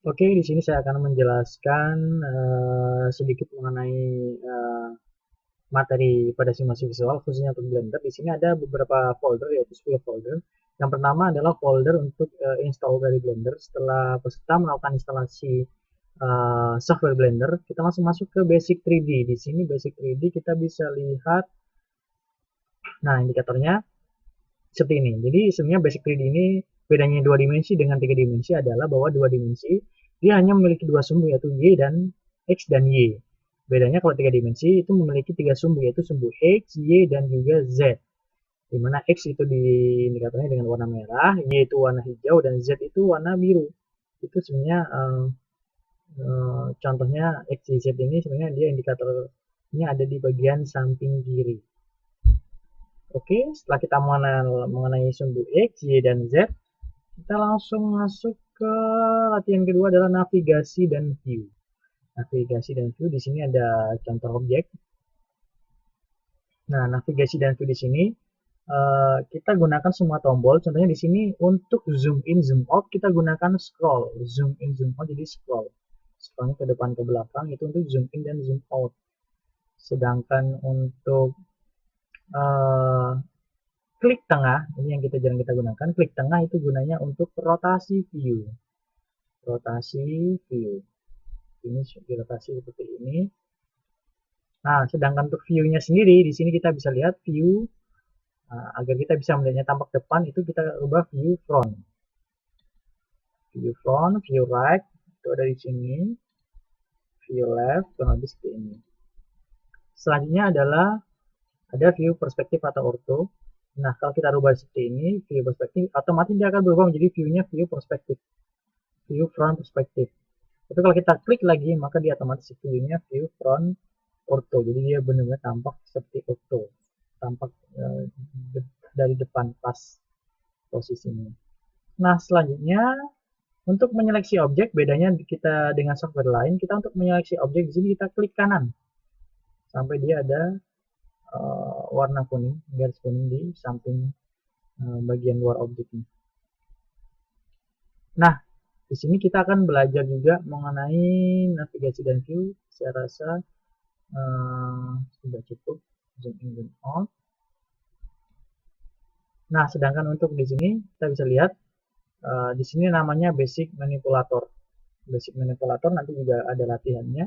Oke, di sini saya akan menjelaskan sedikit mengenai materi pada simulasi visual khususnya untuk Blender. Di sini ada beberapa folder yaitu 10 folder. Yang pertama adalah folder untuk install dari Blender. Setelah peserta melakukan instalasi software Blender, kita langsung masuk ke Basic 3D. Di sini Basic 3D kita bisa lihat, nah indikatornya seperti ini. Jadi sebenarnya Basic 3D ini bedanya dua dimensi dengan tiga dimensi adalah bahwa dua dimensi dia hanya memiliki dua sumbu yaitu Y dan X dan Y. Bedanya kalau tiga dimensi itu memiliki tiga sumbu yaitu sumbu X, Y, dan juga Z. Di mana X itu di indikatornya dengan warna merah, Y itu warna hijau, dan Z itu warna biru. Itu sebenarnya contohnya X, Y, Z ini sebenarnya dia indikatornya ada di bagian samping kiri. Oke, setelah kita mengenal mengenai sumbu X, Y, dan Z, kita langsung masuk ke latihan kedua adalah navigasi dan view. Navigasi dan view di sini ada contoh objek. Nah, navigasi dan view di sini kita gunakan semua tombol. Contohnya di sini untuk zoom in, zoom out kita gunakan scroll. Zoom in, zoom out jadi scroll. Scrollnya ke depan ke belakang itu untuk zoom in dan zoom out. Sedangkan untuk uh, klik tengah, ini yang kita jarang kita gunakan. Klik tengah itu gunanya untuk rotasi view. Rotasi view. Ini dirotasi seperti ini. Nah, sedangkan untuk view-nya sendiri, di sini kita bisa lihat view. Agar kita bisa melihatnya tampak depan, itu kita ubah view front. View front, view right, itu ada di sini. View left, kurang lebih seperti ini. Selanjutnya adalah ada view perspektif atau ortho. Nah, kalau kita rubah seperti ini, view perspektif, otomatis dia akan berubah menjadi view-nya view perspektif. View front perspektif. Tapi kalau kita klik lagi, maka dia otomatis view-nya view front ortho. Jadi dia benar-benar tampak seperti ortho. Tampak dari depan pas posisinya. Nah, selanjutnya untuk menyeleksi objek, bedanya kita dengan software lain, kita untuk menyeleksi objek di sini kita klik kanan sampai dia ada warna kuning, garis kuning di samping bagian luar objeknya. Nah, di sini kita akan belajar juga mengenai navigasi dan view. Saya rasa sudah cukup zoom in zoom out. Nah, sedangkan untuk di sini kita bisa lihat di sini namanya basic manipulator. Basic manipulator nanti juga ada latihannya.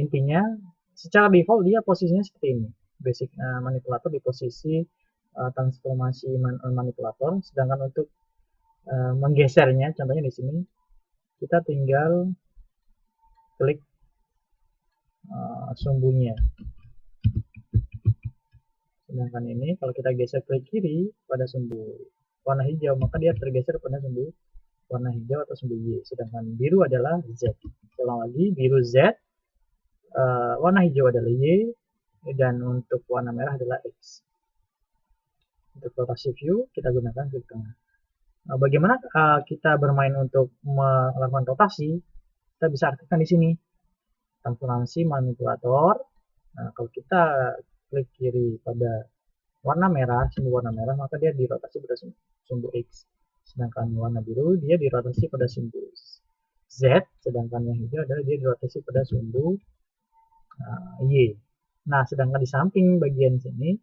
Intinya secara default dia posisinya seperti ini. Basic manipulator di posisi transformasi manipulator. Sedangkan untuk menggesernya, contohnya di sini kita tinggal klik sumbunya. Sedangkan ini kalau kita geser klik kiri pada sumbu warna hijau, maka dia tergeser pada sumbu warna hijau atau sumbu Y. Sedangkan biru adalah Z. Ulang lagi, biru Z, warna hijau adalah Y, dan untuk warna merah adalah X. Untuk rotasi view kita gunakan klik tengah. Bagaimana kita bermain untuk melakukan rotasi? Kita bisa aktifkan di sini transformasi manipulator. Nah, kalau kita klik kiri pada warna merah, sumbu warna merah, maka dia dirotasi pada sumbu X. Sedangkan warna biru dia dirotasi pada sumbu Z, sedangkan yang hijau adalah dia dirotasi pada sumbu Y. Nah, sedangkan di samping bagian sini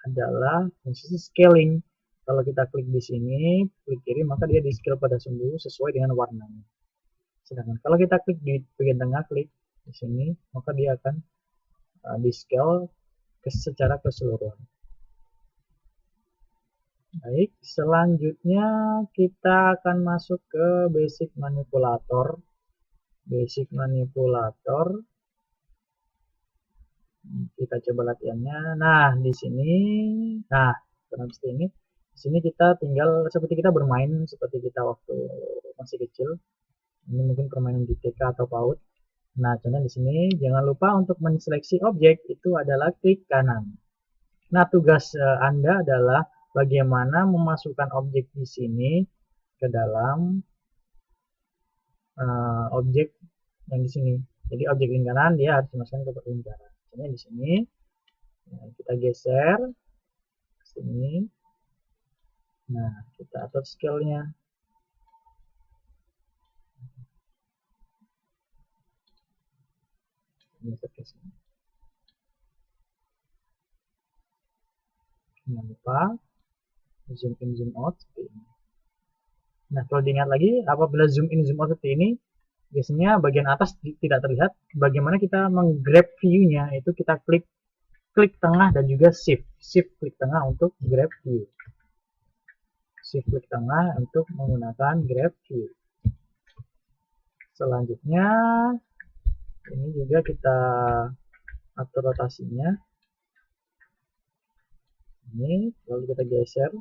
adalah fungsi scaling. Kalau kita klik di sini, klik kiri, maka dia di scale pada sumbu sesuai dengan warnanya. Sedangkan kalau kita klik di bagian tengah, klik di sini, maka dia akan di scale secara keseluruhan. Baik, selanjutnya kita akan masuk ke basic manipulator. Basic manipulator. Kita coba latihannya. Nah, di sini, nah, seperti ini. Di sini kita tinggal seperti kita bermain seperti kita waktu masih kecil. Ini mungkin permainan di TK atau PAUD. Nah, contoh di sini jangan lupa untuk menseleksi objek itu adalah klik kanan. Nah, tugas Anda adalah bagaimana memasukkan objek di sini ke dalam objek yang di sini. Jadi objek lingkaran dia harus dimasukkan ke lingkaran. Contohnya di sini kita geser ke sini. Nah, kita atur scale-nya. geser ke sini. Jangan lupa zoom in zoom out seperti ini. Nah, kalau diingat lagi, apabila zoom in zoom out seperti ini, biasanya bagian atas tidak terlihat. Bagaimana kita menggrab view-nya, itu kita klik tengah dan juga shift klik tengah untuk grab view, shift klik tengah untuk menggunakan grab view. Selanjutnya ini juga kita atur rotasinya, ini lalu kita geser.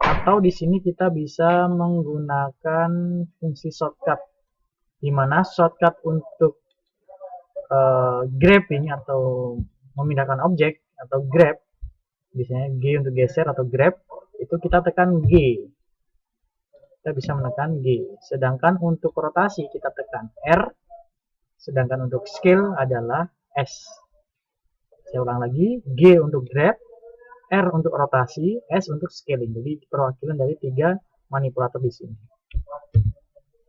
Atau di sini kita bisa menggunakan fungsi shortcut, di mana shortcut untuk grabbing atau memindahkan objek atau grab, biasanya G untuk geser atau grab, itu kita tekan G, kita bisa menekan G. Sedangkan untuk rotasi kita tekan R, sedangkan untuk scale adalah S. Saya ulang lagi, G untuk grab, R untuk rotasi, S untuk scaling. Jadi perwakilan dari 3 manipulator di sini.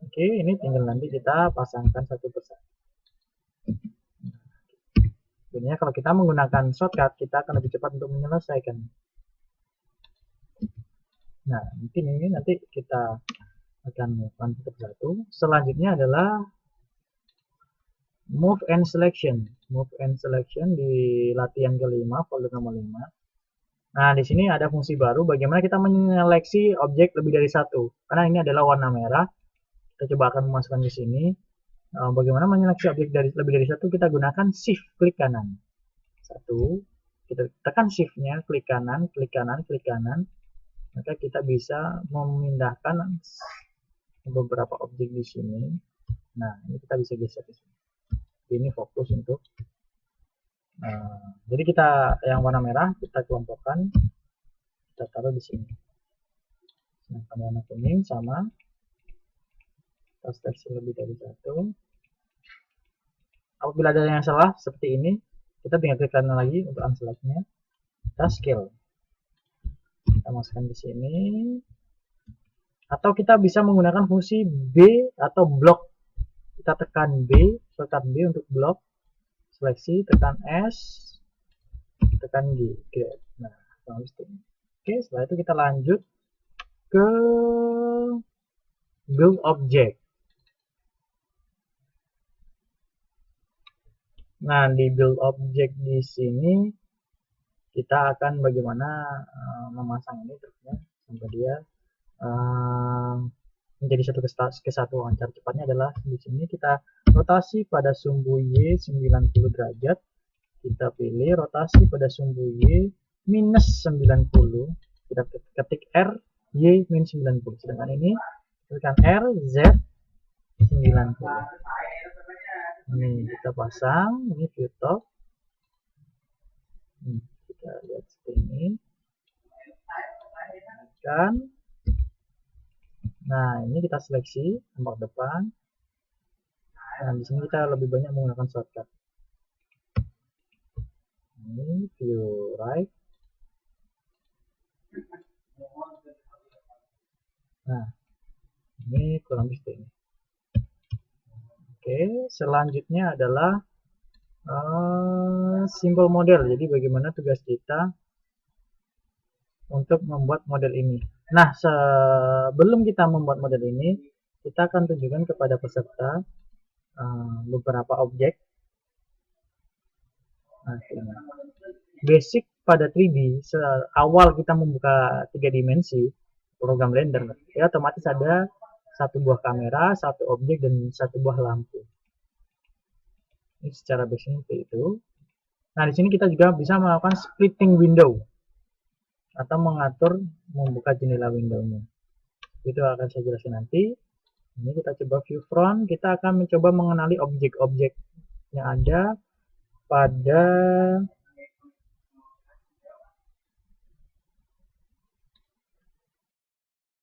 Oke, ini tinggal nanti kita pasangkan satu persatu. Sebenarnya kalau kita menggunakan shortcut, kita akan lebih cepat untuk menyelesaikan. Nah, mungkin ini nanti kita akan melakukan satu persatu. Selanjutnya adalah move and selection. Move and selection di latihan kelima, folder nomor 5. Nah, di sini ada fungsi baru, bagaimana kita menyeleksi objek lebih dari satu. Karena ini adalah warna merah. Kita coba akan memasukkan di sini. Bagaimana menyeleksi objek lebih dari satu, kita gunakan shift klik kanan. Satu, kita tekan shift-nya, klik kanan, klik kanan, klik kanan. Maka kita bisa memindahkan beberapa objek di sini. Nah, ini kita bisa geser di sini. Ini fokus untuk jadi kita yang warna merah kita kelompokkan, kita taruh di sini. Sedangkan warna kuning sama, kita seleksi lebih dari satu. Apabila ada yang salah seperti ini, kita tinggal klik kanan lagi untuk unselect-nya. Kita scale, kita masukkan di sini. Atau kita bisa menggunakan fungsi B atau block. Kita tekan B, shortcut B untuk block. Seleksi, tekan S, tekan G. Nah, oke, setelah itu kita lanjut ke build object. Nah, di build object di sini kita akan bagaimana memasang ini truknya sampai dia menjadi satu kesatuan. Cara cepatnya adalah di sini kita rotasi pada sumbu Y 90 derajat. Kita pilih rotasi pada sumbu Y minus 90. Kita ketik R, Y minus 90. Sedangkan ini tekan R, Z 90. Ini kita pasang, ini view top. Kita lihat seperti ini. Nah, ini kita seleksi tampak depan. Nah, di sini kita lebih banyak menggunakan shortcut. Ini view right. Nah, ini kurang lebih seperti ini. Oke, selanjutnya adalah simple model. Jadi bagaimana tugas kita untuk membuat model ini. Nah, sebelum kita membuat model ini, kita akan tunjukkan kepada peserta beberapa objek. Nah, basic pada 3D, awal kita membuka 3 dimensi program Blender, ya otomatis ada satu buah kamera, satu objek, dan satu buah lampu. Ini secara basic seperti itu. Nah, di sini kita juga bisa melakukan splitting window atau mengatur membuka jendela windownya. Itu akan saya jelaskan nanti. Ini kita coba view front, kita akan mencoba mengenali objek-objek yang ada pada